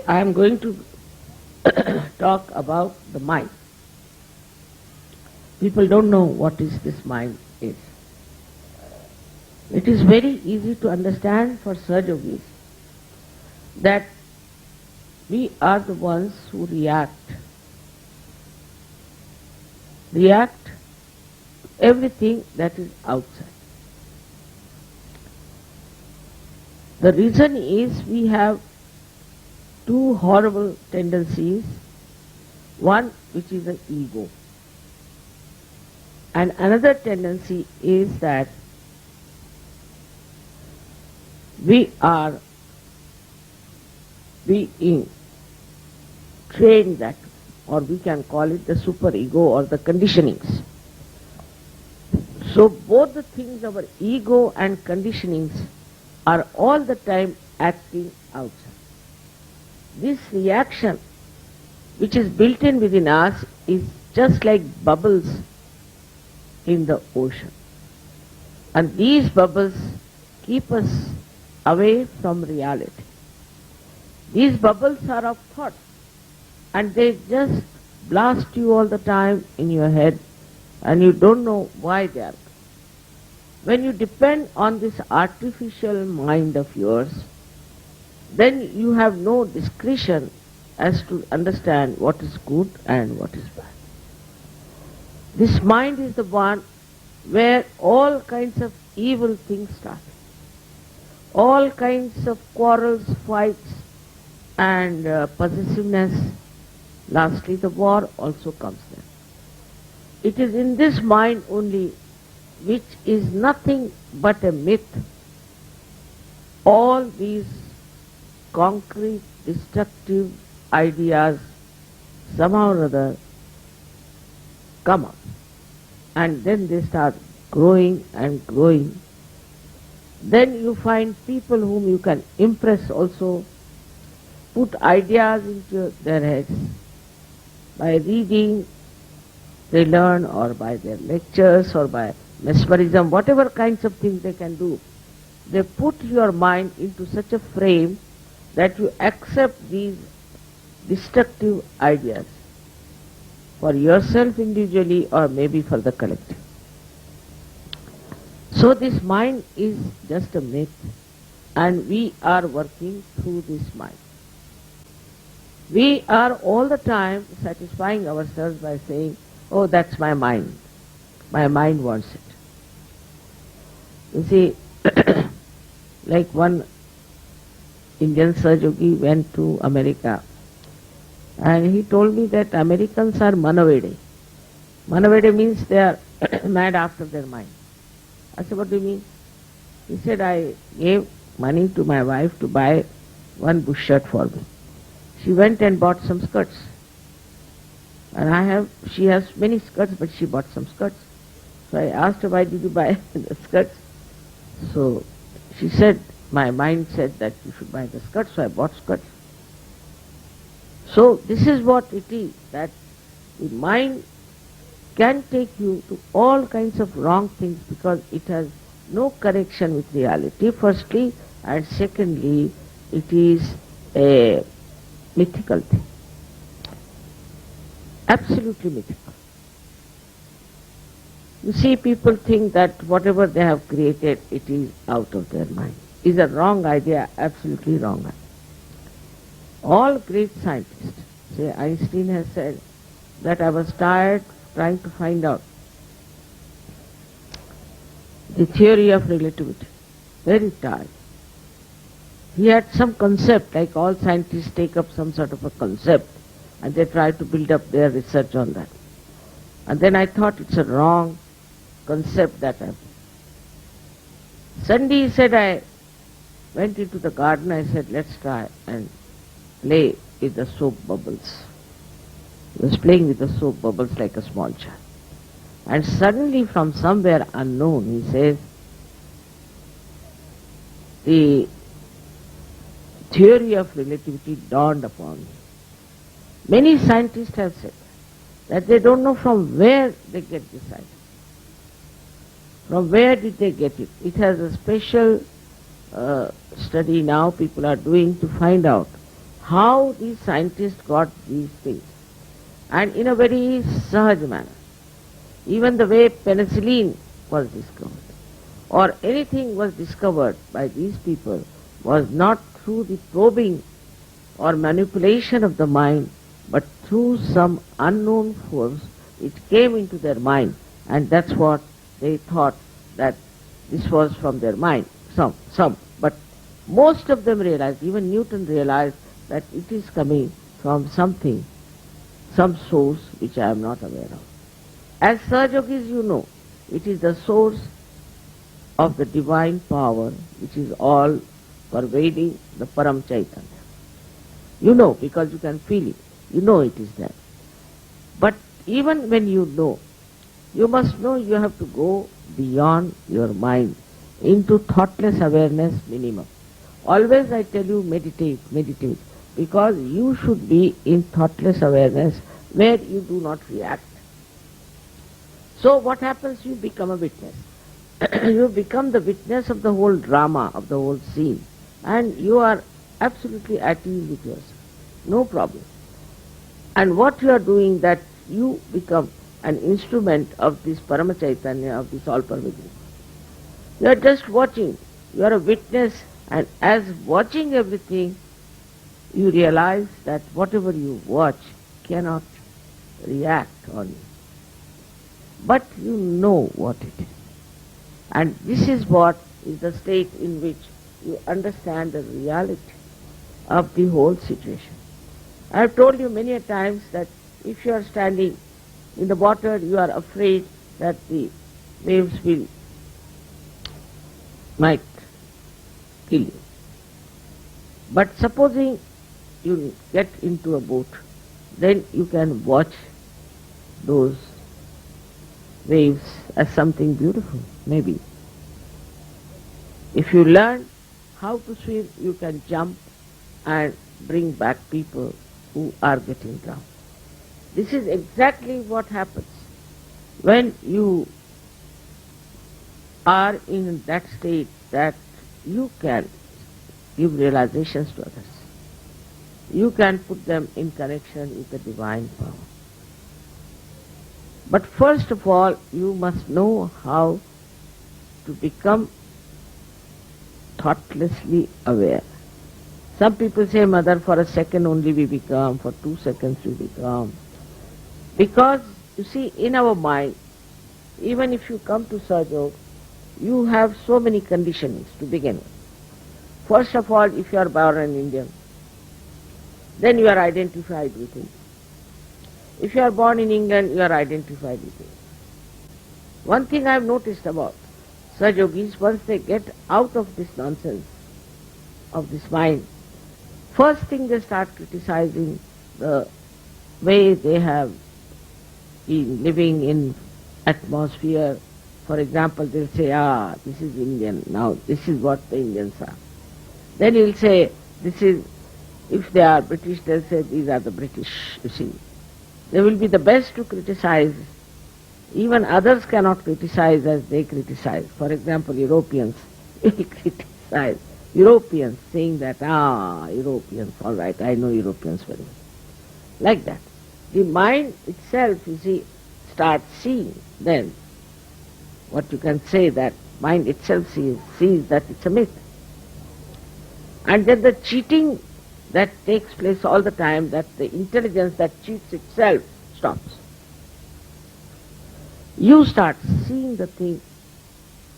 Today I am going to talk about the mind. People don't know what is this mind is. It is very easy to understand for Sahajogis that we are the ones who react to everything that is outside. The reason is we have two horrible tendencies. One, which is the ego, and another tendency is that we are being trained that, or we can call it the superego or the conditionings. So both the things, our ego and conditionings, are all the time acting outside. This reaction, which is built in within us, is just like bubbles in the ocean. And these bubbles keep us away from reality. These bubbles are of thought, and they just blast you all the time in your head, and you don't know why they are. When you depend on this artificial mind of yours, then you have no discretion as to understand what is good and what is bad. This mind is the one where all kinds of evil things start. All kinds of quarrels, fights, and possessiveness. Lastly, the war also comes there. It is in this mind only, which is nothing but a myth, all these concrete, destructive ideas somehow or other come up. And then they start growing and growing. Then you find people whom you can impress also, put ideas into their heads. By reading, they learn, or by their lectures, or by mesmerism, whatever kinds of things they can do. They put your mind into such a frame that you accept these destructive ideas for yourself individually or maybe for the collective. So this mind is just a myth, and we are working through this mind. We are all the time satisfying ourselves by saying, oh, that's my mind. My mind wants it. You see, like one Indian Sahajogi went to America, and he told me that Americans are manavede. Manavede means they are mad after their mind. I said, what do you mean? He said, I gave money to my wife to buy one bush shirt for me. She went and bought some skirts. And she has many skirts, but she bought some skirts. So I asked her, why did you buy the skirts? So she said, my mind said that you should buy the skirts, so I bought skirts. So this is what it is, that the mind can take you to all kinds of wrong things because it has no connection with reality, firstly, and secondly, it is a mythical thing. Absolutely mythical. You see, people think that whatever they have created, it is out of their mind. It's a wrong idea, absolutely wrong idea. All great scientists, say Einstein has said that I was tired trying to find out the theory of relativity. Very tired. He had some concept, like all scientists take up some sort of a concept and they try to build up their research on that. And then I thought it's a wrong concept that I have. Sunday he said, I went into the garden, I said, let's try and play with the soap bubbles. He was playing with the soap bubbles like a small child. And suddenly from somewhere unknown, he says, the theory of relativity dawned upon me. Many scientists have said that they don't know from where they get this idea. From where did they get it? It has a special study now people are doing to find out how these scientists got these things. And in a very sahaj manner. Even the way penicillin was discovered or anything was discovered by these people was not through the probing or manipulation of the mind, but through some unknown force. It came into their mind, and that's what they thought, that this was from their mind. Some, but most of them realized, even Newton realized, that it is coming from something, some source which I am not aware of. As Sahajogis, you know, it is the source of the divine power which is all pervading the Param Chaitanya. You know, because you can feel it. You know it is there. But even when you know, you must know you have to go beyond your mind into thoughtless awareness minimum. Always I tell you, meditate, meditate, because you should be in thoughtless awareness where you do not react. So what happens? You become a witness. You become the witness of the whole drama, of the whole scene, and you are absolutely at ease with yourself. No problem. And what you are doing, that you become an instrument of this Parama Chaitanya, of this all-pervading. You are just watching. You are a witness, and as watching everything, you realize that whatever you watch cannot react on you. But you know what it is. And this is what is the state in which you understand the reality of the whole situation. I have told you many a times that if you are standing in the water, you are afraid that the waves might kill you. But supposing you get into a boat, then you can watch those waves as something beautiful, maybe. If you learn how to swim, you can jump and bring back people who are getting drowned. This is exactly what happens when you are in that state that you can give realizations to others. You can put them in connection with the divine power. But first of all, you must know how to become thoughtlessly aware. Some people say, Mother, for a second only we become, for 2 seconds we become. Because, you see, in our mind, even if you come to Sahajog, you have so many conditionings to begin with. First of all, if you are born an Indian, then you are identified with it. If you are born in England, you are identified with it. One thing I have noticed about Sahajogis, once they get out of this nonsense, of this mind, first thing they start criticizing the way they have been living in atmosphere. For example, they'll say, this is Indian, now this is what the Indians are. Then he'll say, this is, if they are British, they'll say, these are the British, you see. They will be the best to criticize. Even others cannot criticize as they criticize. For example, Europeans will criticize. Europeans saying that, Europeans, all right, I know Europeans very well. Like that. The mind itself, you see, starts seeing then what you can say, that mind itself sees that it's a myth. And then the cheating that takes place all the time, that the intelligence that cheats itself stops. You start seeing the thing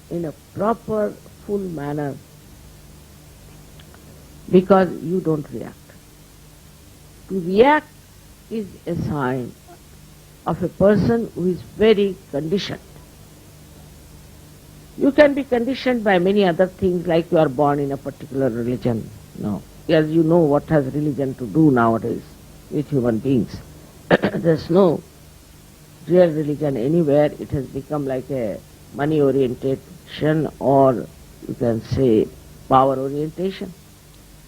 in a proper, full manner because you don't react. To react is a sign of a person who is very conditioned. You can be conditioned by many other things, like you are born in a particular religion. No. As you know what has religion to do nowadays with human beings. There's no real religion anywhere. It has become like a money orientation, or you can say power orientation.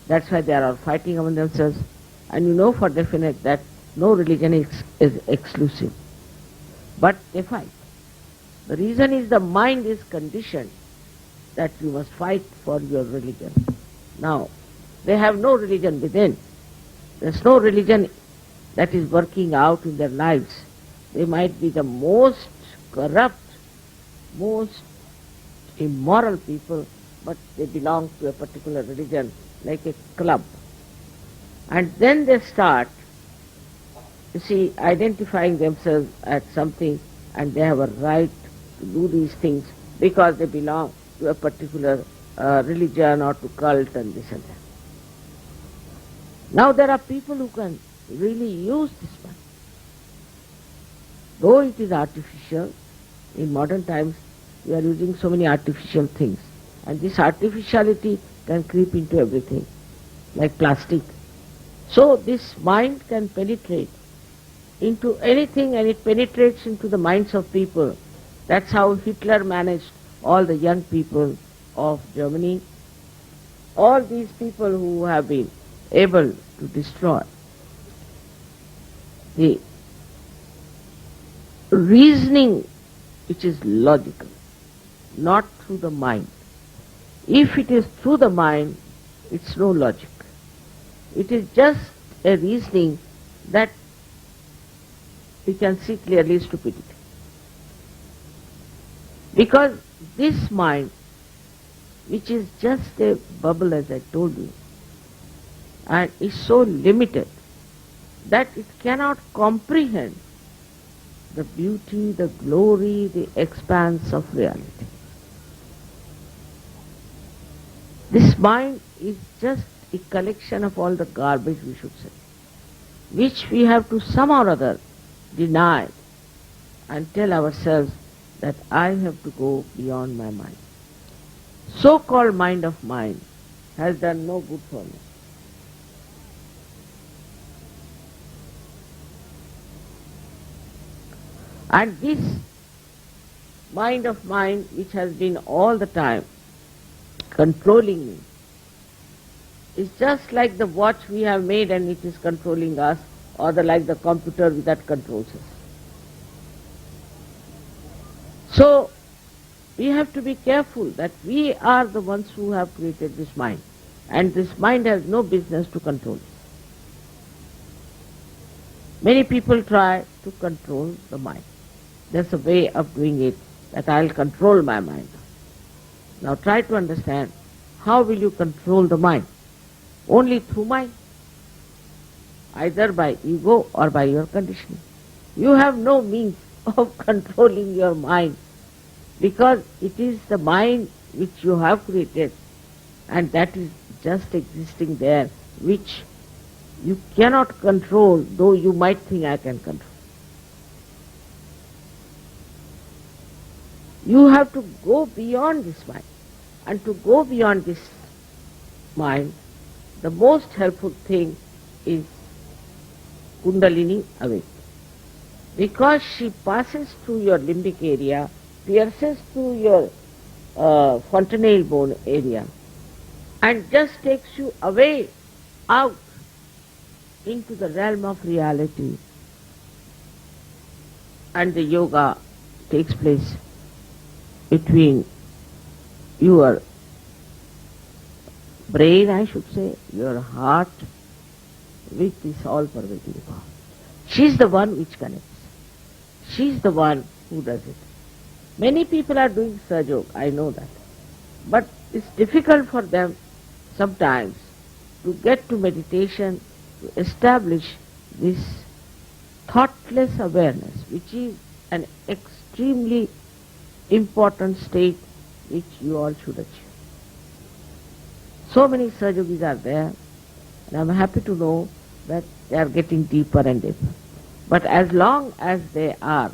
That's why they are all fighting among themselves. And you know for definite that no religion is exclusive. But they fight. The reason is the mind is conditioned that you must fight for your religion. Now, they have no religion within. There's no religion that is working out in their lives. They might be the most corrupt, most immoral people, but they belong to a particular religion, like a club. And then they start, you see, identifying themselves as something, and they have a right to do these things because they belong to a particular religion or to cult and this and that. Now there are people who can really use this mind. Though it is artificial, in modern times we are using so many artificial things, and this artificiality can creep into everything, like plastic. So this mind can penetrate into anything, and it penetrates into the minds of people. That's how Hitler managed all the young people of Germany, all these people who have been able to destroy the reasoning which is logical, not through the mind. If it is through the mind, it's no logic. It is just a reasoning that we can see clearly stupidity. Because this mind, which is just a bubble as I told you, and is so limited that it cannot comprehend the beauty, the glory, the expanse of reality. This mind is just a collection of all the garbage, we should say, which we have to somehow or other deny and tell ourselves that I have to go beyond my mind. So-called mind of mine has done no good for me. And this mind of mine, which has been all the time controlling me, is just like the watch we have made and it is controlling us, or like the computer that controls us. So we have to be careful that we are the ones who have created this mind, and this mind has no business to control us. Many people try to control the mind. There's a way of doing it, that I'll control my mind. Now try to understand, how will you control the mind? Only through mind, either by ego or by your conditioning. You have no means of controlling your mind, because it is the mind which you have created, and that is just existing there, which you cannot control, though you might think I can control. You have to go beyond this mind, and to go beyond this mind, the most helpful thing is Kundalini awakening, because she passes through your limbic area, pierces through your fontanelle bone area, and just takes you away out into the realm of reality, and the yoga takes place between your brain, I should say, your heart, with this all-pervading power. She's the one which connects. She's the one who does it. Many people are doing Sajog, I know that. But it's difficult for them sometimes to get to meditation, to establish this thoughtless awareness, which is an extremely important state which you all should achieve. So many Sajogis are there, and I'm happy to know that they are getting deeper and deeper. But as long as they are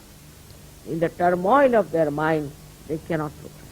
in the turmoil of their mind, they cannot progress.